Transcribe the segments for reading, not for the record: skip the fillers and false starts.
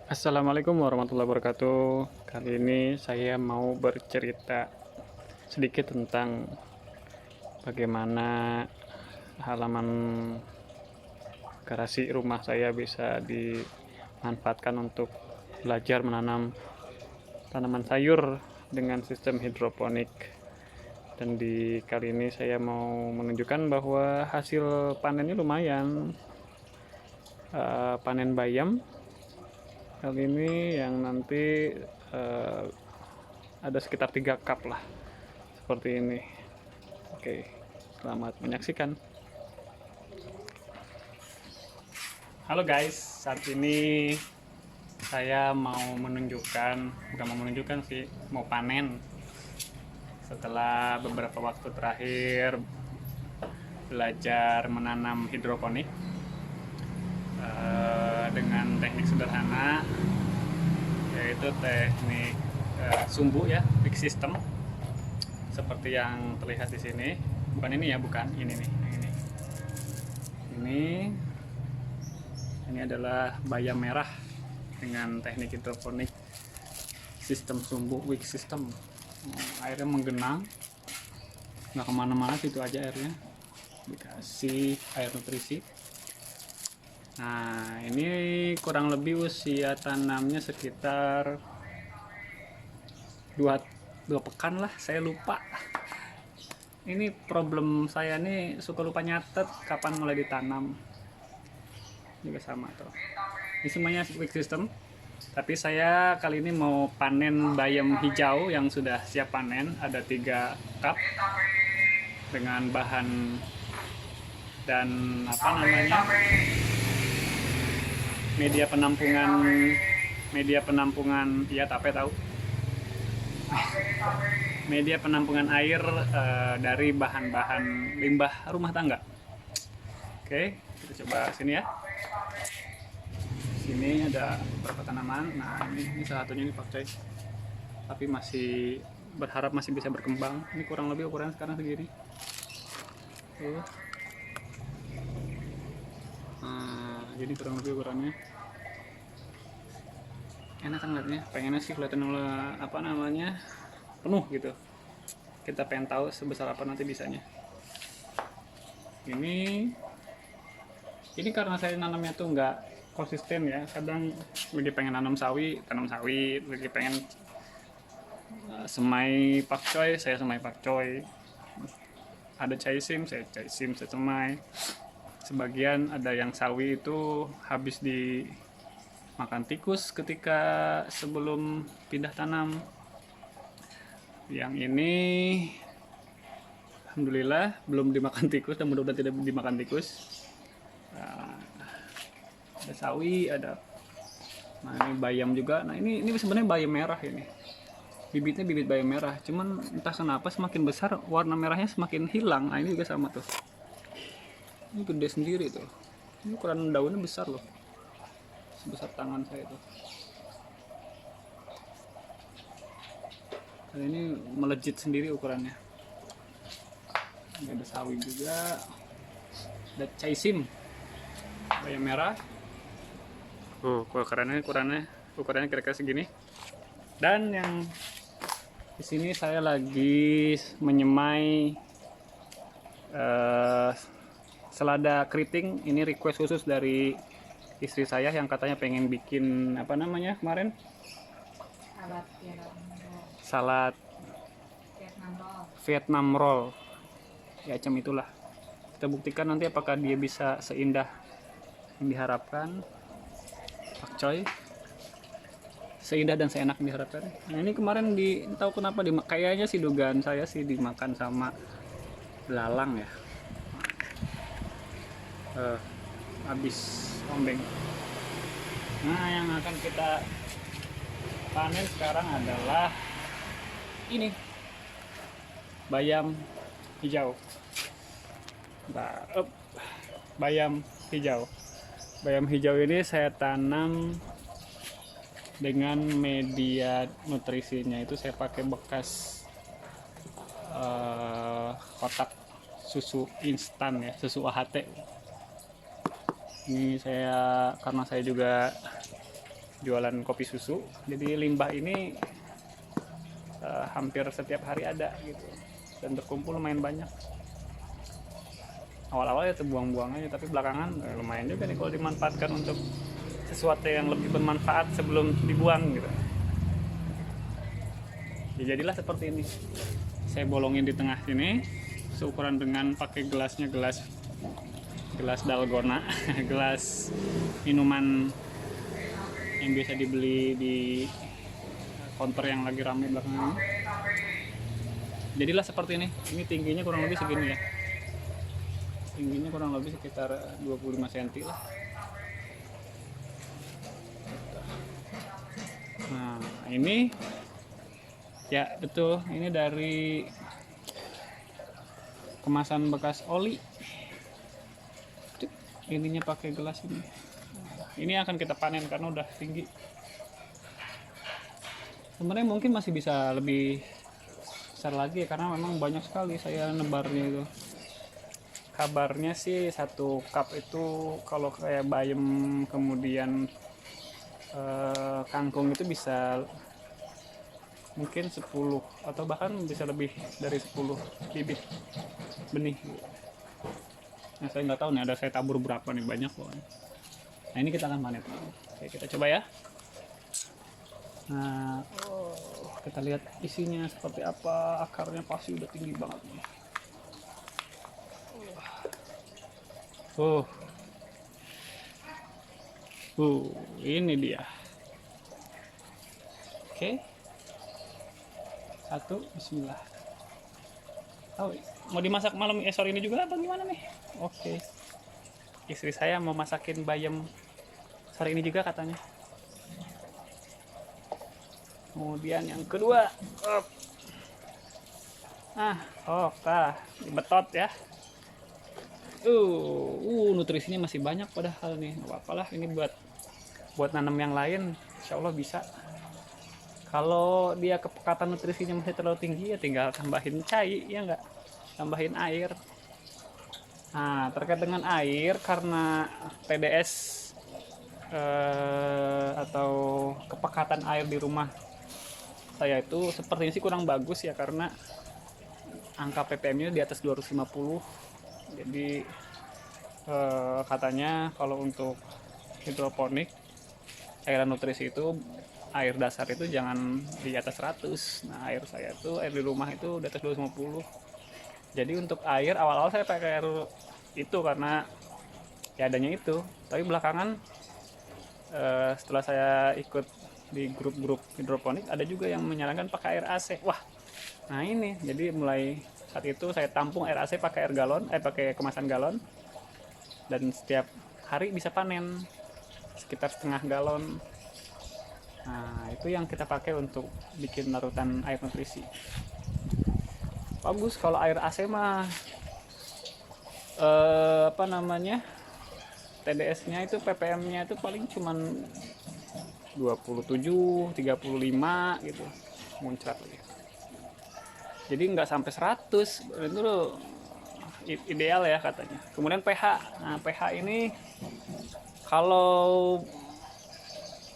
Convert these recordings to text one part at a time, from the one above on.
Assalamualaikum warahmatullahi wabarakatuh. Kali ini saya mau bercerita sedikit tentang bagaimana halaman garasi rumah saya bisa dimanfaatkan untuk belajar menanam tanaman sayur dengan sistem hidroponik. Dan di kali ini saya mau menunjukkan bahwa hasil panennya lumayan. Panen bayam kali ini yang nanti uh, ada sekitar 3 cup lah seperti ini. Oke, selamat menyaksikan. Halo guys, saat ini saya bukan mau menunjukkan sih, mau panen setelah beberapa waktu terakhir belajar menanam hidroponik dengan teknik sederhana, yaitu teknik sumbu ya, big system, seperti yang terlihat di sini. Bukan ini ya, bukan ini nih, ini adalah bayam merah dengan teknik hidroponik sistem sumbu wick system. Airnya menggenang, nggak kemana-mana, situ aja airnya, dikasih air nutrisi. Nah, ini kurang lebih usia tanamnya sekitar 2 pekan lah, saya lupa. Ini problem saya nih, suka lupa nyatet kapan mulai ditanam. Juga sama tuh. Ini semuanya wick system. Tapi saya kali ini mau panen bayam hijau yang sudah siap panen. Ada 3 cup dengan bahan dan media penampungan ya, tape tahu, media penampungan air dari bahan-bahan limbah rumah tangga. Oke, kita coba sini ya. Sini ada beberapa tanaman. Nah, ini salah satunya, ini pakcoy, tapi masih berharap masih bisa berkembang. Ini kurang lebih ukuran sekarang segini. Nah, jadi kurang lebih ukurannya. Enak kan lihatnya, pengennya sih kelihatan penuh gitu. Kita pengen tahu sebesar apa nanti bisanya. Ini karena saya nanamnya tuh nggak konsisten ya. Kadang lagi pengen tanam sawi, lagi pengen semai pakcoy, saya semai pakcoy. Ada caisim, saya semai. Sebagian ada yang sawi itu habis dimakan tikus ketika sebelum pindah tanam. Yang ini alhamdulillah belum dimakan tikus, dan mudah-mudahan tidak dimakan tikus. Ada sawi, ada, nah ini bayam juga. Nah ini sebenarnya bayam merah, ini bibitnya bibit bayam merah, cuman entah kenapa semakin besar warna merahnya semakin hilang. Nah ini juga sama tuh, ini gede sendiri tuh. Ini ukuran daunnya besar loh, sebesar tangan saya tuh. Dan ini melejit sendiri ukurannya. Ini ada sawi juga, ada caisim, bayam merah. Ukurannya kira-kira segini. Dan yang di sini saya lagi menyemai selada keriting. Ini request khusus dari istri saya yang katanya pengen bikin kemarin salad Vietnam roll. Ya macam itulah. Kita buktikan nanti apakah dia bisa seindah yang diharapkan. Pakcoy seindah dan seenak diharapkan. Nah ini kemarin tahu kenapa kayaknya sih, dugaan saya sih dimakan sama belalang ya. Habis ombeng. Nah, yang akan kita panen sekarang adalah ini, bayam hijau. Bayam hijau. Bayam hijau ini saya tanam dengan media nutrisinya itu saya pakai bekas kotak susu instan ya, susu AHT. Ini karena saya juga jualan kopi susu, jadi limbah ini hampir setiap hari ada gitu, dan berkumpul lumayan banyak. Awal-awal ya terbuang-buang aja, tapi belakangan lumayan juga nih kalau dimanfaatkan untuk sesuatu yang lebih bermanfaat sebelum dibuang gitu. Ya jadilah seperti ini. Saya bolongin di tengah sini, seukuran dengan pakai gelasnya gelas dalgona, gelas minuman yang biasa dibeli di counter yang lagi ramai belakangan. Jadilah seperti ini. Ini tingginya kurang lebih segini ya. Tingginya kurang lebih sekitar 25 cm lah. Nah, ini ya betul, ini dari kemasan bekas oli. Ininya pakai gelas ini. Ini akan kita panen karena udah tinggi. Sebenarnya mungkin masih bisa lebih besar lagi ya, karena memang banyak sekali saya nebarnya itu. Kabarnya sih 1 cup itu kalau kayak bayam kemudian kangkung itu bisa mungkin 10 atau bahkan bisa lebih dari 10 bibit benih. Nah, saya nggak tahu nih, ada saya tabur berapa nih, banyak loh. Nah, ini kita akan panen. Oke, kita coba ya. Nah, kita lihat isinya seperti apa. Akarnya pasti udah tinggi banget nih. Ini dia. Oke. 1, bismillah. Oh, mau dimasak malam sore ini juga apa gimana nih? Oke. Istri saya mau masakin bayam sore ini juga katanya. Kemudian yang kedua, dibetot ya. Nutrisinya masih banyak padahal nih. Nggak apa-apa lah, ini buat nanam yang lain, insya Allah bisa. Kalau dia kepekatan nutrisinya masih terlalu tinggi, ya tinggal tambahin cai, ya nggak, tambahin air. Nah, terkait dengan air, karena TDS atau kepekatan air di rumah saya itu sepertinya sih kurang bagus ya, karena angka ppm-nya di atas 250. Jadi katanya kalau untuk hidroponik cairan nutrisi itu air dasar itu jangan di atas 100. Nah, air saya itu, air di rumah itu di atas 250. Jadi untuk air awal-awal saya pakai air itu karena ya adanya itu. Tapi belakangan setelah saya ikut di grup-grup hidroponik, ada juga yang menyarankan pakai air AC. Wah, nah ini jadi mulai saat itu saya tampung air AC pakai air galon, pakai kemasan galon, dan setiap hari bisa panen sekitar setengah galon. Nah, itu yang kita pakai untuk bikin larutan air nutrisi. Bagus kalau air AC mah TDS-nya itu ppm-nya itu paling cuman 27, 35 gitu, muncrat lagi. Jadi nggak sampai 100, itu loh ideal ya katanya. Kemudian pH, nah pH ini kalau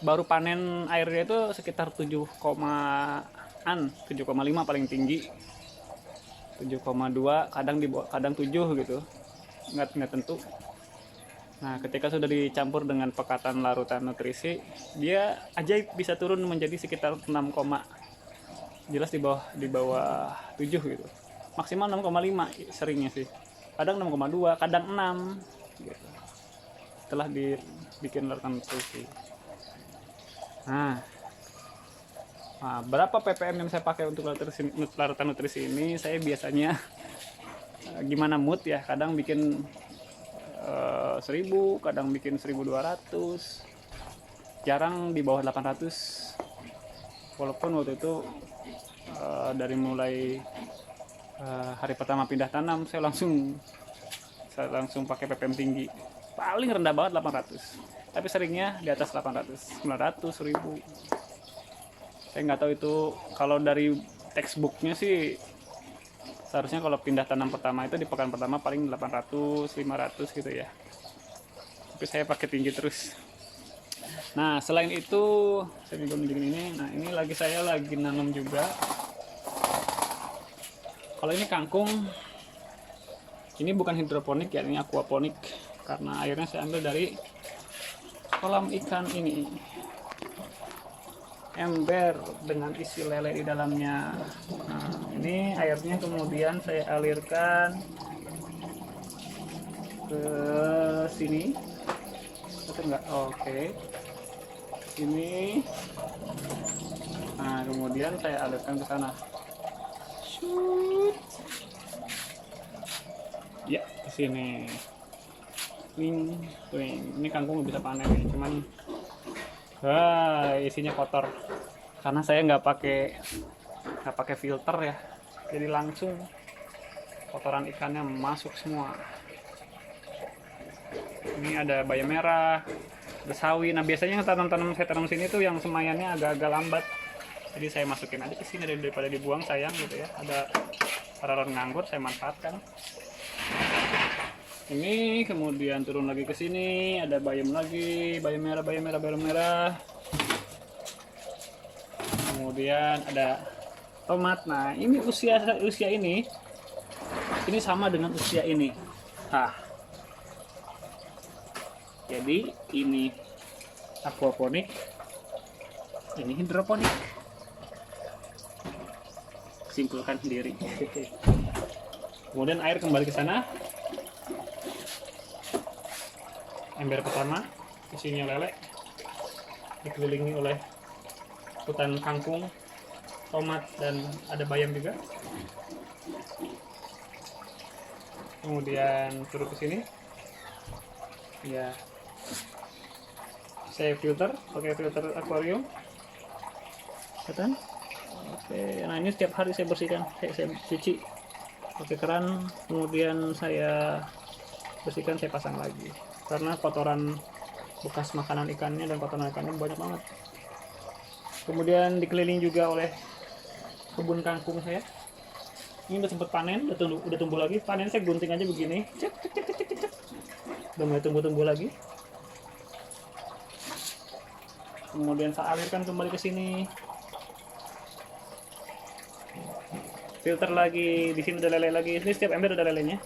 baru panen airnya itu sekitar 7,5 paling tinggi, 7,2, kadang 7 gitu, nggak tentu. Nah, ketika sudah dicampur dengan pekatan larutan nutrisi, dia ajaib bisa turun menjadi sekitar 6, jelas di bawah 7 gitu. Maksimal 6,5 seringnya sih. Kadang 6,2, kadang 6 gitu. Setelah dibikin larutan nutrisi. Nah, berapa ppm yang saya pakai untuk larutan nutrisi ini? Saya biasanya gimana mood ya, kadang bikin 1000, kadang bikin 1200, jarang di bawah 800. Walaupun waktu itu dari mulai hari pertama pindah tanam saya langsung pakai ppm tinggi, paling rendah banget 800, tapi seringnya di atas 800, 900, 1000. Saya nggak tahu itu kalau dari textbooknya sih seharusnya kalau pindah tanam pertama itu di pekan pertama paling 800, 500 gitu ya. Tapi saya pakai tinggi terus. Nah selain itu saya juga nunjukin ini. Nah ini saya lagi nanam juga. Kalau ini kangkung, ini bukan hidroponik ya, ini aquaponik karena airnya saya ambil dari kolam ikan ini, ember dengan isi lele di dalamnya. Nah ini airnya kemudian saya alirkan ke sini. Betul nggak? Oke. Ini. Nah kemudian saya alirkan ke sana. Shoot. Ya ke sini. Wing. Ini kangkung bisa panen nih, cuman isinya kotor karena saya nggak pakai filter ya, jadi langsung kotoran ikannya masuk semua. Ini ada bayam merah, ada sawi. Nah biasanya saya tanam sini tuh yang semayannya agak-agak lambat, jadi saya masukin aja ke sini daripada dibuang, sayang gitu ya. Ada paralon nganggur, saya manfaatkan. Ini kemudian turun lagi ke sini, ada bayam lagi, bayam merah. Kemudian ada tomat. Nah ini usia ini sama dengan usia ini. Nah jadi ini aquaponik, ini hidroponik. Simpulkan sendiri. Kemudian air kembali ke sana. Ember pertama isinya lele, dikelilingi oleh hutan kangkung, tomat, dan ada bayam juga. Kemudian turun ke sini, ya saya pakai filter akuarium, kelihatan. Oke, nah ini setiap hari saya bersihkan, saya cuci pakai keran, kemudian saya bersihkan, saya pasang lagi karena kotoran bekas makanan ikannya dan kotoran ikannya banyak banget. Kemudian dikelilingi juga oleh kebun kangkung saya. Ini udah sempat panen, udah tumbuh lagi. Panen saya gunting aja begini, cek. Udah mulai tumbuh lagi. Kemudian saya alirkan kembali ke sini. Filter lagi, di sini ada lele lagi. Ini setiap ember ada lelenya.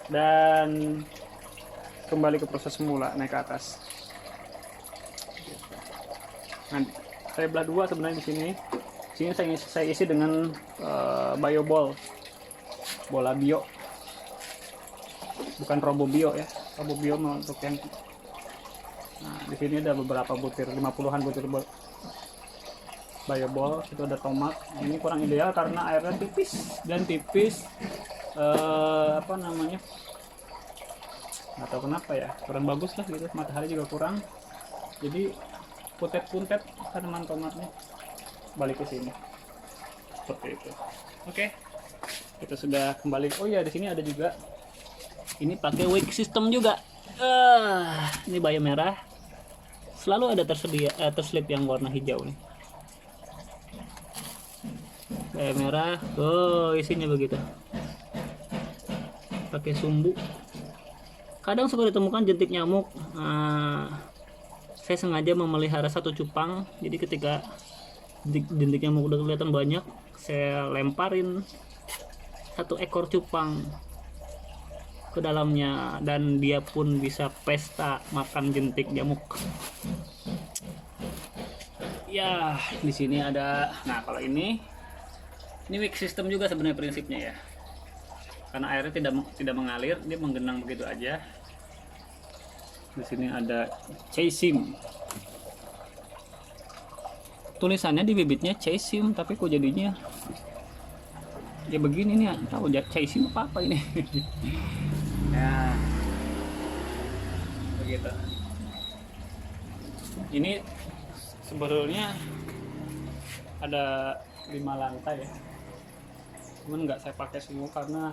Dan kembali ke proses semula, naik ke atas. Nah, saya belah dua sebenarnya di sini. Sini saya isi dengan bio ball, bola bio, bukan robo bio ya. Robo bio untuk yang. Nah, di sini ada beberapa butir, 50-an butir bio ball. Itu ada tomat. Ini kurang ideal karena airnya tipis. Apa namanya? Nggak tahu kenapa ya, kurang bagus lah gitu, matahari juga kurang, jadi puntet tanaman tomatnya. Balik ke sini seperti itu. Oke, kita sudah kembali. Oh ya, di sini ada juga, ini pakai wake system juga. Ini bayam merah, selalu ada terselip yang warna hijau nih. Bayam merah, isinya begitu, pakai sumbu. Kadang suka ditemukan jentik nyamuk. Saya sengaja memelihara satu cupang, jadi ketika jentik nyamuk udah kelihatan banyak, saya lemparin satu ekor cupang ke dalamnya, dan dia pun bisa pesta makan jentik nyamuk. Ya, di sini ada. Nah, kalau ini wake system juga sebenarnya prinsipnya ya. Karena airnya tidak mengalir, dia menggenang begitu aja. Di sini ada chaisim. Tulisannya di bibitnya chaisim, tapi kok jadinya ya begini nih, tahu chaisim apa ini. Ya, begitu. Ini sebetulnya ada 5 lantai ya. Cuman nggak saya pakai semua karena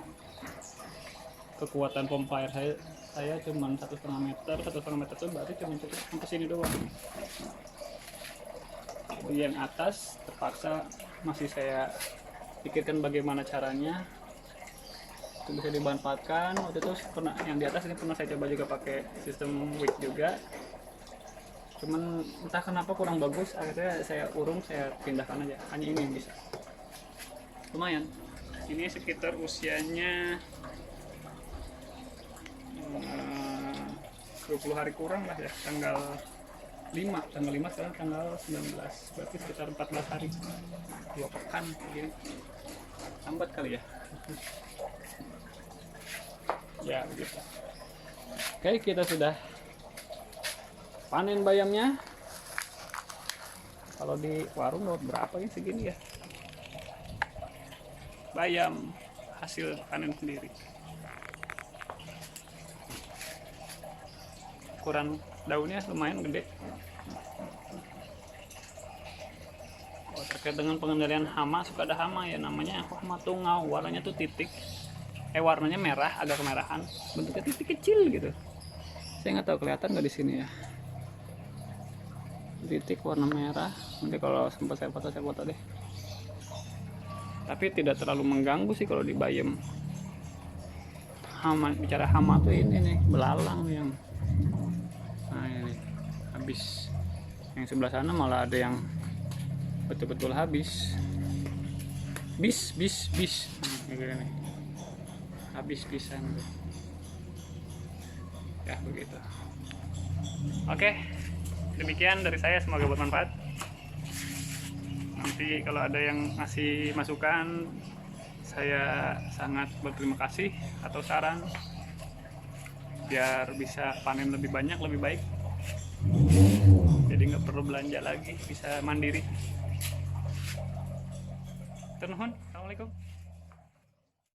kekuatan pompa air saya cuma 1,5 meter. 1,5 meter itu berarti cuma cukup sampai sini doang. Yang atas terpaksa masih saya pikirkan bagaimana caranya itu bisa dimanfaatkan. Waktu itu pernah yang di atas ini pernah saya coba juga pakai sistem wake juga. cuman entah kenapa kurang bagus, akhirnya saya urung, saya pindahkan aja, hanya ini yang bisa. Lumayan, ini sekitar usianya 20 hari kurang lah ya, tanggal 5 sekarang tanggal 19, berarti sekitar 14 hari, 2 pekan begini. Lambat kali ya. Ya begitu. Oke, kita sudah panen bayamnya. Kalau di warung dapat berapa ya, segini ya. Bayam hasil panen sendiri. Ukuran daunnya lumayan gede. Oh, terkait dengan pengendalian hama, suka ada hama ya, namanya hama tungau, warnanya tuh titik, warnanya merah, agak kemerahan, bentuknya titik kecil gitu. Saya nggak tahu kelihatan nggak di sini ya, titik warna merah. Nanti kalau sempat saya foto deh. Tapi tidak terlalu mengganggu sih kalau di bayam. Hama, bicara hama tuh ini nih, belalang yang, nah ini habis. Yang sebelah sana malah ada yang betul-betul habis. Bis. Nah, ini nih. Habis pisan tuh. Ya begitu. Oke, demikian dari saya, semoga bermanfaat. Nanti kalau ada yang ngasih masukan, saya sangat berterima kasih, atau saran biar bisa panen lebih banyak, lebih baik, jadi nggak perlu belanja lagi, bisa mandiri. Turun, assalamualaikum.